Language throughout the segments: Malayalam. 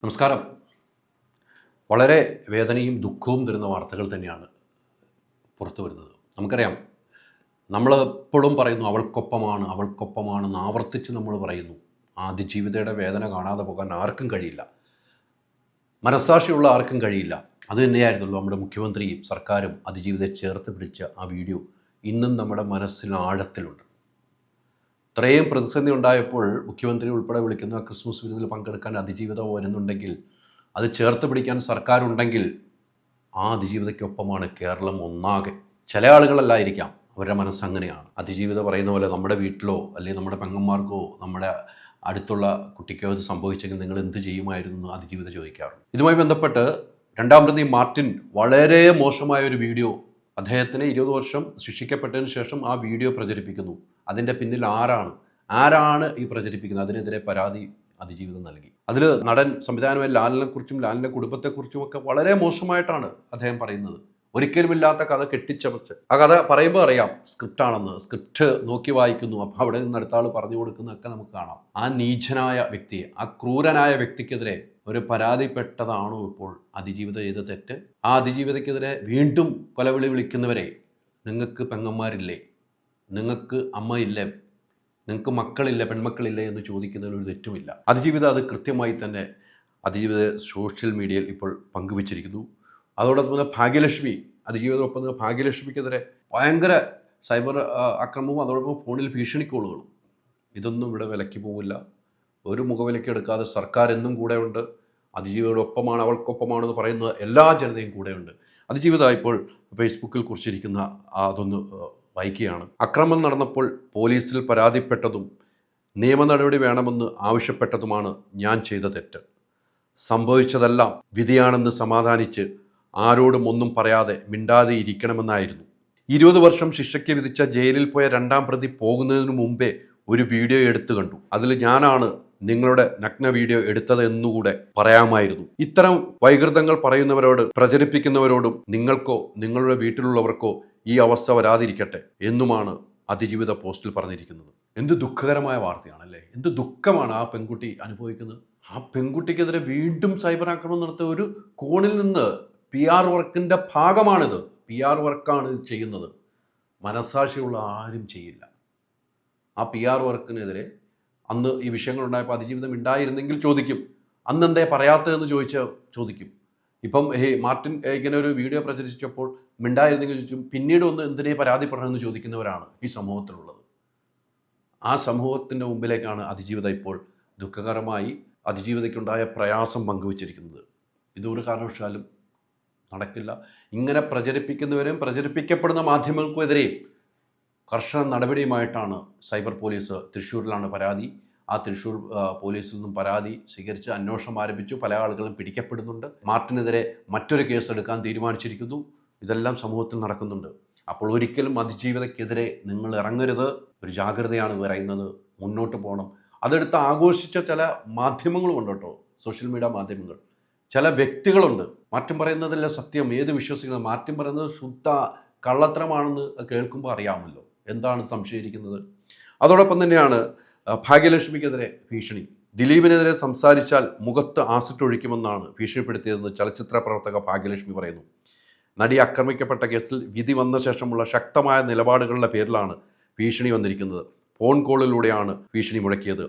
നമസ്കാരം. വളരെ വേദനയും ദുഃഖവും തരുന്ന വാർത്തകൾ തന്നെയാണ് പുറത്തു വരുന്നത്. നമുക്കറിയാം, നമ്മൾ എപ്പോഴും പറയുന്നു അവൾക്കൊപ്പമാണെന്ന് ആവർത്തിച്ച് നമ്മൾ പറയുന്നു. അതിജീവിതയുടെ വേദന കാണാതെ പോകാൻ ആർക്കും കഴിയില്ല, മനസ്സാക്ഷിയുള്ള ആർക്കും കഴിയില്ല. അതുതന്നെയായിരുന്നല്ലോ നമ്മുടെ മുഖ്യമന്ത്രിയും സർക്കാരും അതിജീവിതയെ ചേർത്ത് പിടിച്ച ആ വീഡിയോ ഇന്നും നമ്മുടെ മനസ്സിൽ ആഴത്തിലുണ്ട്. ഇത്രയും പ്രതിസന്ധി ഉണ്ടായപ്പോൾ മുഖ്യമന്ത്രി ഉൾപ്പെടെ വിളിക്കുന്ന ക്രിസ്മസ് വിരുന്നിൽ പങ്കെടുക്കാൻ അതിജീവിത വരുന്നുണ്ടെങ്കിൽ, അത് ചേർത്ത് പിടിക്കാൻ സർക്കാരുണ്ടെങ്കിൽ ആ അതിജീവിതയ്ക്കൊപ്പമാണ് കേരളം ഒന്നാകെ. ചില ആളുകളല്ലായിരിക്കാം, അവരുടെ മനസ്സങ്ങനെയാണ്. അതിജീവിത പറയുന്ന പോലെ നമ്മുടെ വീട്ടിലോ അല്ലെങ്കിൽ നമ്മുടെ പെങ്ങന്മാർക്കോ നമ്മുടെ അടുത്തുള്ള കുട്ടിക്കോ ഇത് സംഭവിച്ചെങ്കിൽ നിങ്ങൾ എന്ത് ചെയ്യുമായിരുന്നു എന്ന് അതിജീവിത ചോദിക്കാറുണ്ട്. ഇതുമായി ബന്ധപ്പെട്ട് രണ്ടാം പ്രതി മാർട്ടിൻ വളരെ മോശമായ ഒരു വീഡിയോ, അദ്ദേഹത്തിന് 20 വർഷം ശിക്ഷിക്കപ്പെട്ടതിന് ശേഷം ആ വീഡിയോ പ്രചരിപ്പിക്കുന്നു. അതിൻ്റെ പിന്നിൽ ആരാണ് ഈ പ്രചരിപ്പിക്കുന്നത്? അതിനെതിരെ പരാതി അതിജീവിതം നൽകി. അതിൽ നടൻ സംവിധാനമായ ലാലിനെക്കുറിച്ചും ലാലിൻ്റെ കുടുംബത്തെക്കുറിച്ചും ഒക്കെ വളരെ മോശമായിട്ടാണ് അദ്ദേഹം പറയുന്നത്. ഒരിക്കലുമില്ലാത്ത കഥ കെട്ടിച്ചമച്ച്, ആ കഥ പറയുമ്പോൾ അറിയാം സ്ക്രിപ്റ്റാണെന്ന്. സ്ക്രിപ്റ്റ് നോക്കി വായിക്കുന്നു, അപ്പോൾ അവിടെ നിന്ന് അടുത്ത ആൾ പറഞ്ഞു കൊടുക്കുന്നതൊക്കെ നമുക്ക് കാണാം. ആ നീചനായ വ്യക്തിയെ, ആ ക്രൂരനായ വ്യക്തിക്കെതിരെ ഒരു പരാതിപ്പെട്ടതാണോ ഇപ്പോൾ അതിജീവിത ചെയ്ത തെറ്റ്? ആ അതിജീവിതയ്ക്കെതിരെ വീണ്ടും കൊലവിളി വിളിക്കുന്നവരെ, നിങ്ങൾക്ക് പെങ്ങന്മാരില്ലേ, നിങ്ങൾക്ക് അമ്മയില്ലേ, നിങ്ങൾക്ക് മക്കളില്ലേ, പെൺമക്കളില്ലേ എന്ന് ചോദിക്കുന്നതിൽ ഒരു തെറ്റുമില്ല. അതിജീവിത അത് കൃത്യമായി തന്നെ അതിജീവിത സോഷ്യൽ മീഡിയയിൽ ഇപ്പോൾ പങ്കുവച്ചിരിക്കുന്നു. അതോടൊപ്പം തന്നെ ഭാഗ്യലക്ഷ്മി, അതിജീവിതമൊപ്പം തന്നെ ഭാഗ്യലക്ഷ്മിക്കെതിരെ ഭയങ്കര സൈബർ ആക്രമണവും അതോടൊപ്പം ഫോണിൽ ഭീഷണിക്കോളുകളും. ഇതൊന്നും ഇവിടെ വിലയ്ക്ക് പോകില്ല. ഒരു മുഖവിലയ്ക്ക് എടുക്കാതെ സർക്കാർ എന്നും കൂടെയുണ്ട്. അതിജീവിതയോടൊപ്പമാണ്, അവൾക്കൊപ്പമാണെന്ന് പറയുന്ന എല്ലാ ജനതയും കൂടെയുണ്ട്. അതിജീവിത ഇപ്പോൾ ഫേസ്ബുക്കിൽ കുറിച്ചിരിക്കുന്ന അതൊന്ന് വായിക്കുകയാണ്. അക്രമം നടന്നപ്പോൾ പോലീസിൽ പരാതിപ്പെട്ടതും നിയമ നടപടി വേണമെന്ന് ആവശ്യപ്പെട്ടതുമാണ് ഞാൻ ചെയ്ത തെറ്റ്. സംഭവിച്ചതെല്ലാം വിധിയാണെന്ന് സമാധാനിച്ച് ആരോടും ഒന്നും പറയാതെ മിണ്ടാതെ ഇരിക്കണമെന്നായിരുന്നു. 20 വർഷം ശിക്ഷയ്ക്ക് വിധിച്ച ജയിലിൽ പോയ രണ്ടാം പ്രതി പോകുന്നതിന് മുമ്പേ ഒരു വീഡിയോ എടുത്തു കണ്ടു. അതിൽ ഞാനാണ് നിങ്ങളുടെ നഗ്ന വീഡിയോ എടുത്തത് എന്നുകൂടെ പറയാമായിരുന്നു. ഇത്തരം വൈകൃതങ്ങൾ പറയുന്നവരോട്, പ്രചരിപ്പിക്കുന്നവരോടും നിങ്ങൾക്കോ നിങ്ങളുടെ വീട്ടിലുള്ളവർക്കോ ഈ അവസ്ഥ വരാതിരിക്കട്ടെ എന്നുമാണ് അതിജീവിത പോസ്റ്റിൽ പറഞ്ഞിരിക്കുന്നത്. എന്ത് ദുഃഖകരമായ വാർത്തയാണല്ലേ! എന്ത് ദുഃഖമാണ് ആ പെൺകുട്ടി അനുഭവിക്കുന്നത്. ആ പെൺകുട്ടിക്കെതിരെ വീണ്ടും സൈബർ ആക്രമണം നടത്തിയ ഒരു കോണിൽ നിന്ന് PR വർക്കിൻ്റെ ഭാഗമാണിത്. PR വർക്കാണ് ഇത് ചെയ്യുന്നത്. മനസ്സാക്ഷിയുള്ള ആരും ചെയ്യില്ല. ആ PR വർക്കിനെതിരെ അന്ന് ഈ വിഷയങ്ങളുണ്ടായപ്പോൾ അതിജീവിതം ഉണ്ടായിരുന്നെങ്കിൽ ചോദിക്കും, അന്ന് എന്തേ പറയാത്തതെന്ന് ചോദിക്കും. ഇപ്പം മാർട്ടിൻ ഇങ്ങനെ ഒരു വീഡിയോ പ്രചരിച്ചപ്പോൾ മിണ്ടായിരുന്നെങ്കിൽ ചോദിച്ചും, പിന്നീട് ഒന്ന് എന്തിനേ പരാതിപ്പെടണമെന്ന് ചോദിക്കുന്നവരാണ് ഈ സമൂഹത്തിലുള്ളത്. ആ സമൂഹത്തിൻ്റെ മുമ്പിലേക്കാണ് അതിജീവിത ഇപ്പോൾ ദുഃഖകരമായി അതിജീവിതയ്ക്കുണ്ടായ പ്രയാസം പങ്കുവച്ചിരിക്കുന്നത്. ഇതൊരു കാരണവശാലും നടക്കില്ല. ഇങ്ങനെ പ്രചരിപ്പിക്കുന്നവരും പ്രചരിപ്പിക്കപ്പെടുന്ന മാധ്യമങ്ങൾക്കെതിരെയും കർശന നടപടിയുമായിട്ടാണ് സൈബർ പോലീസ്, തൃശ്ശൂരിലാണ് പരാതി. ആ തൃശ്ശൂർ പോലീസിൽ നിന്നും പരാതി സ്വീകരിച്ച് അന്വേഷണം ആരംഭിച്ചു. പല ആളുകളും പിടിക്കപ്പെടുന്നുണ്ട്. മാർട്ടിനെതിരെ മറ്റൊരു കേസ് എടുക്കാൻ തീരുമാനിച്ചിരിക്കുന്നു. ഇതെല്ലാം സമൂഹത്തിൽ നടക്കുന്നുണ്ട്. അപ്പോൾ ഒരിക്കലും അതിജീവിതയ്ക്കെതിരെ നിങ്ങൾ ഇറങ്ങരുത്. ഒരു ജാഗ്രതയാണ് പറയുന്നത്. മുന്നോട്ട് പോകണം. അതെടുത്ത് ആഘോഷിച്ച ചില മാധ്യമങ്ങളുമുണ്ട് കേട്ടോ, സോഷ്യൽ മീഡിയ മാധ്യമങ്ങൾ. ചില വ്യക്തികളുണ്ട്, മാർട്ടിൻ പറയുന്നതല്ല സത്യം, ഏത് വിശ്വസിക്കുന്നത്, മാർട്ടിൻ പറയുന്നത് ശുദ്ധ കള്ളത്തരമാണെന്ന് കേൾക്കുമ്പോൾ അറിയാമല്ലോ എന്താണ് സംശയിക്കുന്നത്. അതോടൊപ്പം തന്നെയാണ് ഭാഗ്യലക്ഷ്മിക്കെതിരെ ഭീഷണി. ദിലീപിനെതിരെ സംസാരിച്ചാൽ മുഖത്ത് ആസിഡ് ഒഴിക്കുമെന്നാണ് ഭീഷണിപ്പെടുത്തിയതെന്ന് ചലച്ചിത്ര പ്രവർത്തക ഭാഗ്യലക്ഷ്മി പറയുന്നു. നടി ആക്രമിക്കപ്പെട്ട കേസിൽ വിധി വന്ന ശേഷമുള്ള ശക്തമായ നിലപാടുകളുടെ പേരിലാണ് ഭീഷണി വന്നിരിക്കുന്നത്. ഫോൺ കോളിലൂടെയാണ് ഭീഷണി മുഴക്കിയത്.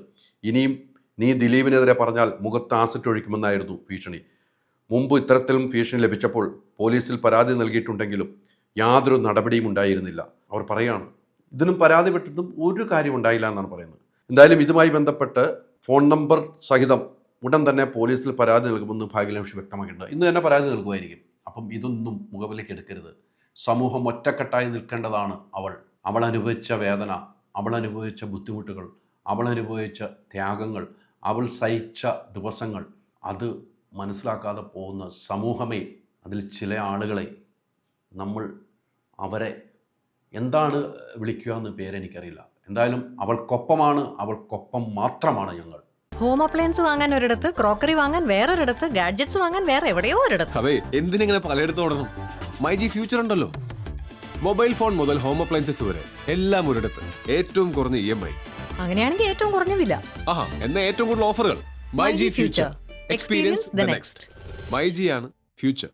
ഇനിയും നീ ദിലീപിനെതിരെ പറഞ്ഞാൽ മുഖത്ത് ആസിഡ് ഒഴിക്കുമെന്നായിരുന്നു ഭീഷണി. മുമ്പ് ഇത്തരത്തിലും ഭീഷണി ലഭിച്ചപ്പോൾ പോലീസിൽ പരാതി നൽകിയിട്ടുണ്ടെങ്കിലും യാതൊരു നടപടിയും ഉണ്ടായിരുന്നില്ല. അവർ പറയാണ്, ഇതിനും പരാതിപ്പെട്ടിട്ടും ഒരു കാര്യം ഉണ്ടായില്ല എന്നാണ് പറയുന്നത്. എന്തായാലും ഇതുമായി ബന്ധപ്പെട്ട് ഫോൺ നമ്പർ സഹിതം ഉടൻ തന്നെ പോലീസിൽ പരാതി നൽകുമെന്ന് ഭാഗ്യലക്ഷ്മി വ്യക്തമാക്കിയിട്ടുണ്ട്. ഇന്ന് തന്നെ പരാതി നൽകുമായിരിക്കും. അപ്പം ഇതൊന്നും മുഖവിലേക്ക് എടുക്കരുത്. സമൂഹം ഒറ്റക്കെട്ടായി നിൽക്കേണ്ടതാണ്. അവൾ അനുഭവിച്ച വേദന, അവൾ അനുഭവിച്ച ബുദ്ധിമുട്ടുകൾ, അവൾ അനുഭവിച്ച ത്യാഗങ്ങൾ, അവൾ സഹിച്ച ദിവസങ്ങൾ, അത് മനസ്സിലാക്കാതെ പോകുന്ന സമൂഹമേ, അതിൽ ചില ആളുകളെ നമ്മൾ അവരെ എന്താണ് വിളിക്കുക എന്ന് പേരെനിക്കറിയില്ല. എന്തായാലും അവൾക്കൊപ്പം മാത്രമാണ് ഞങ്ങൾ. ഹോം അപ്ലയൻസ് വാങ്ങാൻ ഒരിടത്ത്, ക്രോക്കറി വാങ്ങാൻ വേറൊരിടത്ത്, ഗാഡ്ജറ്റ്സ് വാങ്ങാൻ വേറെ എവിടെയോ ഒരിടത്ത്. അതെ, എന്തിനിങ്ങനെ പലയിടത്തും ഓടണം? മൈജി ഫ്യൂച്ചർ ഉണ്ടല്ലോ. മൊബൈൽ ഫോൺ മുതൽ ഹോം അപ്ലയൻസസ് വരെ എല്ലാം ഒരിടത്ത്. ഏറ്റവും കുറഞ്ഞ EMI. അങ്ങനെയാണെങ്കിൽ ഏറ്റവും കുറഞ്ഞ വില. ആഹാ, എന്നാ ഏറ്റവും കൂടുതൽ ഓഫറുകൾ. MyG future. Experience the next. My G ആണ് ഫ്യൂച്ചർ.